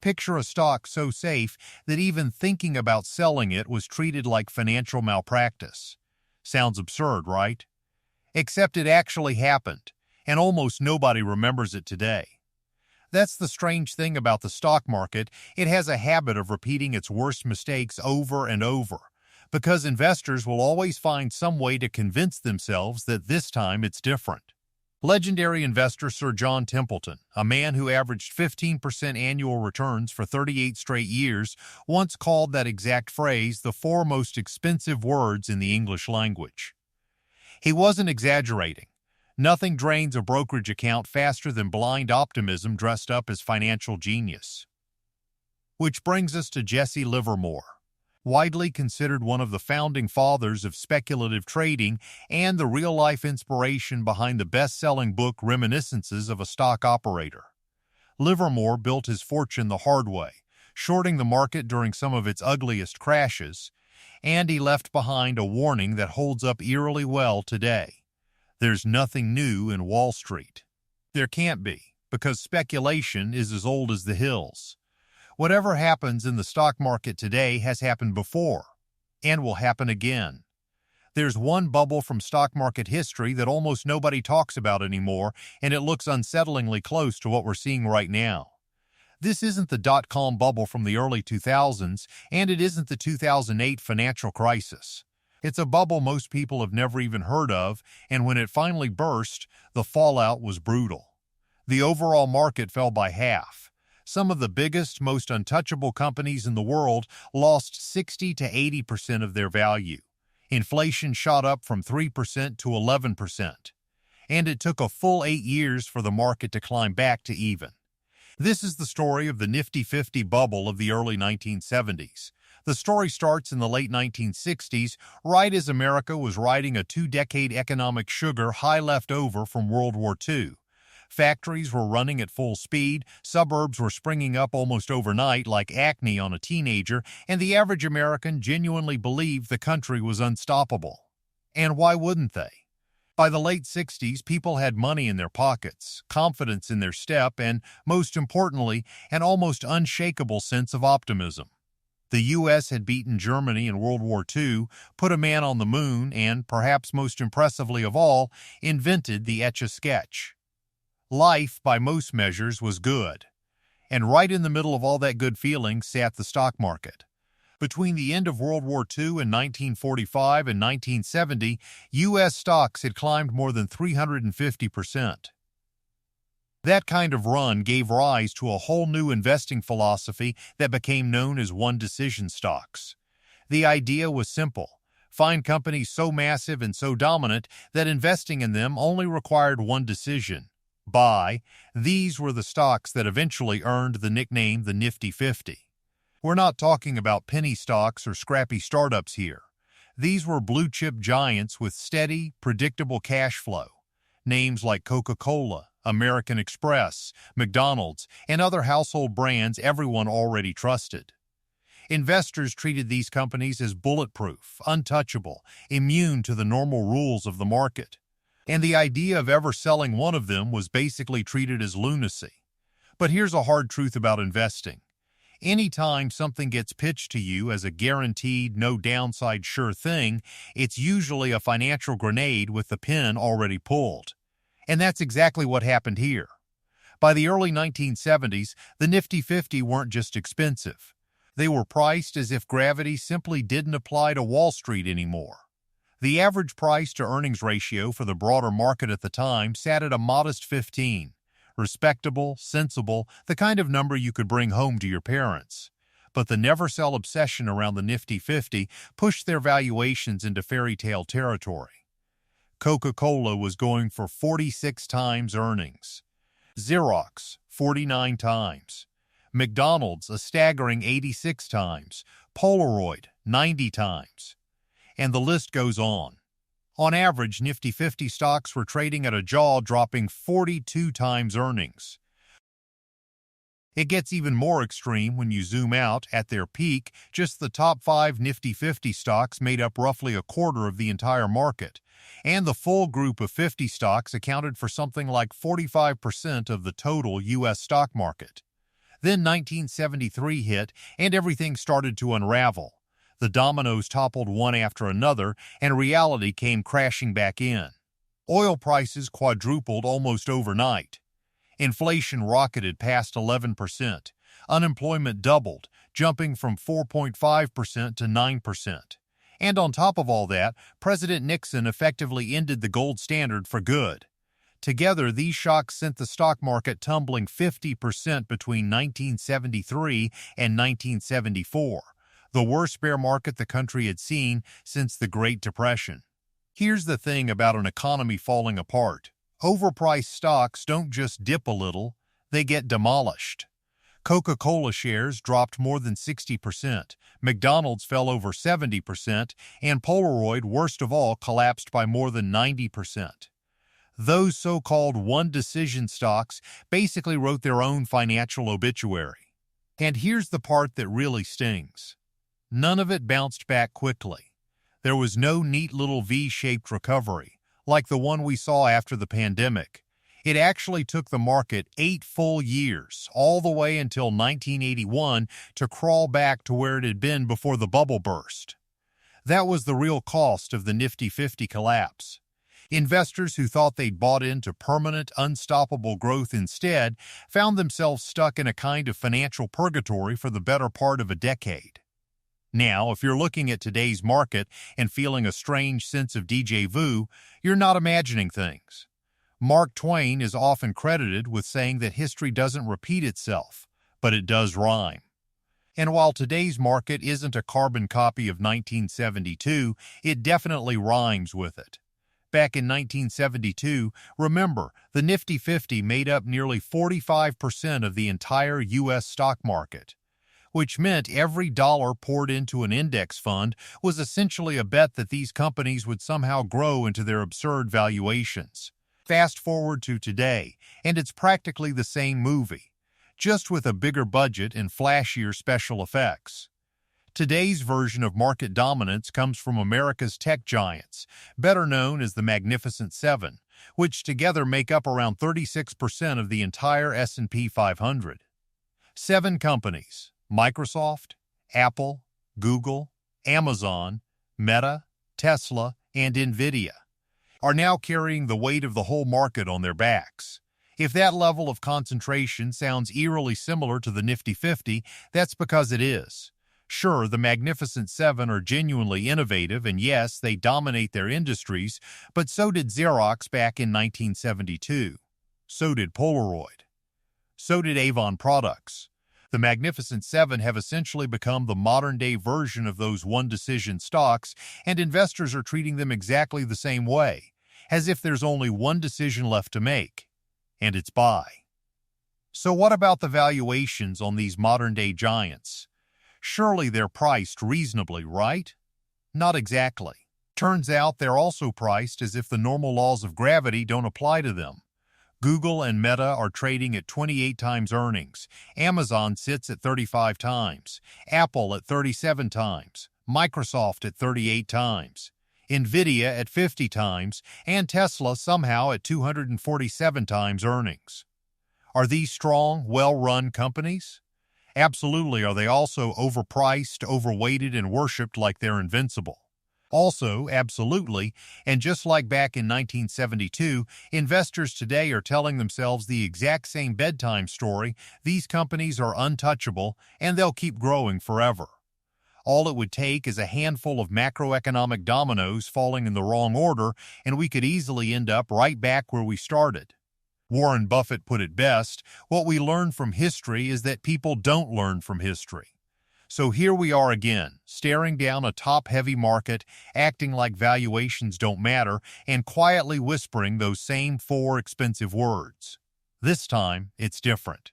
Picture a stock so safe that even thinking about selling it was treated like financial malpractice. Sounds absurd, right? Except it actually happened, and almost nobody remembers it today. That's the strange thing about the stock market. It has a habit of repeating its worst mistakes over and over, because investors will always find some way to convince themselves that this time it's different. Legendary investor Sir John Templeton, a man who averaged 15% annual returns for 38 straight years, once called that exact phrase the four most expensive words in the English language. He wasn't exaggerating. Nothing drains a brokerage account faster than blind optimism dressed up as financial genius. Which brings us to Jesse Livermore, widely considered one of the founding fathers of speculative trading and the real-life inspiration behind the best-selling book Reminiscences of a Stock Operator. Livermore built his fortune the hard way, shorting the market during some of its ugliest crashes, and he left behind a warning that holds up eerily well today. There's nothing new in Wall Street. There can't be, because speculation is as old as the hills. Whatever happens in the stock market today has happened before, and will happen again. There's one bubble from stock market history that almost nobody talks about anymore, and it looks unsettlingly close to what we're seeing right now. This isn't the dot-com bubble from the early 2000s, and it isn't the 2008 financial crisis. It's a bubble most people have never even heard of, and when it finally burst, the fallout was brutal. The overall market fell by half. Some of the biggest, most untouchable companies in the world lost 60 to 80% of their value. Inflation shot up from 3% to 11%. And it took a full 8 years for the market to climb back to even. This is the story of the Nifty 50 bubble of the early 1970s. The story starts in the late 1960s, right as America was riding a 2-decade economic sugar high left over from World War II. Factories were running at full speed, suburbs were springing up almost overnight like acne on a teenager, and the average American genuinely believed the country was unstoppable. And why wouldn't they? By the late 60s, people had money in their pockets, confidence in their step, and, most importantly, an almost unshakable sense of optimism. The U.S. had beaten Germany in World War II, put a man on the moon, and, perhaps most impressively of all, invented the Etch-a-Sketch. Life, by most measures, was good. And right in the middle of all that good feeling sat the stock market. Between the end of World War II in 1945 and 1970, U.S. stocks had climbed more than 350%. That kind of run gave rise to a whole new investing philosophy that became known as one-decision stocks. The idea was simple. Find companies so massive and so dominant that investing in them only required one decision: buy. These were the stocks that eventually earned the nickname the Nifty 50. We're not talking about penny stocks or scrappy startups here. These were blue-chip giants with steady, predictable cash flow. Names like Coca-Cola, American Express, McDonald's, and other household brands everyone already trusted. Investors treated these companies as bulletproof, untouchable, immune to the normal rules of the market. And the idea of ever selling one of them was basically treated as lunacy. But here's a hard truth about investing. Anytime something gets pitched to you as a guaranteed, no-downside sure thing, it's usually a financial grenade with the pin already pulled. And that's exactly what happened here. By the early 1970s, the Nifty 50 weren't just expensive. They were priced as if gravity simply didn't apply to Wall Street anymore. The average price-to-earnings ratio for the broader market at the time sat at a modest 15. Respectable, sensible, the kind of number you could bring home to your parents. But the never-sell obsession around the Nifty 50 pushed their valuations into fairy tale territory. Coca-Cola was going for 46 times earnings. Xerox, 49 times. McDonald's, a staggering 86 times. Polaroid, 90 times. And the list goes on. On average, Nifty 50 stocks were trading at a jaw-dropping 42 times earnings. It gets even more extreme when you zoom out. At their peak, just the top 5 Nifty 50 stocks made up roughly a quarter of the entire market, and the full group of 50 stocks accounted for something like 45% of the total U.S. stock market. Then 1973 hit, and everything started to unravel. The dominoes toppled one after another, and reality came crashing back in. Oil prices quadrupled almost overnight. Inflation rocketed past 11%. Unemployment doubled, jumping from 4.5% to 9%. And on top of all that, President Nixon effectively ended the gold standard for good. Together, these shocks sent the stock market tumbling 50% between 1973 and 1974, the worst bear market the country had seen since the Great Depression. Here's the thing about an economy falling apart. Overpriced stocks don't just dip a little, they get demolished. Coca-Cola shares dropped more than 60%, McDonald's fell over 70%, and Polaroid, worst of all, collapsed by more than 90%. Those so-called one-decision stocks basically wrote their own financial obituary. And here's the part that really stings. None of it bounced back quickly. There was no neat little V-shaped recovery, like the one we saw after the pandemic. It actually took the market 8 full years, all the way until 1981, to crawl back to where it had been before the bubble burst. That was the real cost of the Nifty 50 collapse. Investors who thought they'd bought into permanent, unstoppable growth instead found themselves stuck in a kind of financial purgatory for the better part of a decade. Now, if you're looking at today's market and feeling a strange sense of déjà vu, you're not imagining things. Mark Twain is often credited with saying that history doesn't repeat itself, but it does rhyme. And while today's market isn't a carbon copy of 1972, it definitely rhymes with it. Back in 1972, remember, the Nifty 50 made up nearly 45% of the entire U.S. stock market, which meant every dollar poured into an index fund was essentially a bet that these companies would somehow grow into their absurd valuations. Fast forward to today, and it's practically the same movie, just with a bigger budget and flashier special effects. Today's version of market dominance comes from America's tech giants, better known as the Magnificent Seven, which together make up around 36% of the entire S&P 500. 7 companies: Microsoft, Apple, Google, Amazon, Meta, Tesla, and Nvidia, are now carrying the weight of the whole market on their backs. If that level of concentration sounds eerily similar to the Nifty 50, that's because it is. Sure, the Magnificent Seven are genuinely innovative, and yes, they dominate their industries, but so did Xerox back in 1972. So did Polaroid. So did Avon Products. The Magnificent Seven have essentially become the modern-day version of those one-decision stocks, and investors are treating them exactly the same way, as if there's only one decision left to make, and it's buy. So what about the valuations on these modern-day giants? Surely they're priced reasonably, right? Not exactly. Turns out they're also priced as if the normal laws of gravity don't apply to them. Google and Meta are trading at 28 times earnings, Amazon sits at 35 times, Apple at 37 times, Microsoft at 38 times, Nvidia at 50 times, and Tesla somehow at 247 times earnings. Are these strong, well-run companies? Absolutely. Are they also overpriced, overweighted, and worshipped like they're invincible? Also, absolutely, and just like back in 1972, investors today are telling themselves the exact same bedtime story: these companies are untouchable, and they'll keep growing forever. All it would take is a handful of macroeconomic dominoes falling in the wrong order, and we could easily end up right back where we started. Warren Buffett put it best: what we learn from history is that people don't learn from history. So here we are again, staring down a top-heavy market, acting like valuations don't matter, and quietly whispering those same 4 expensive words. This time, it's different.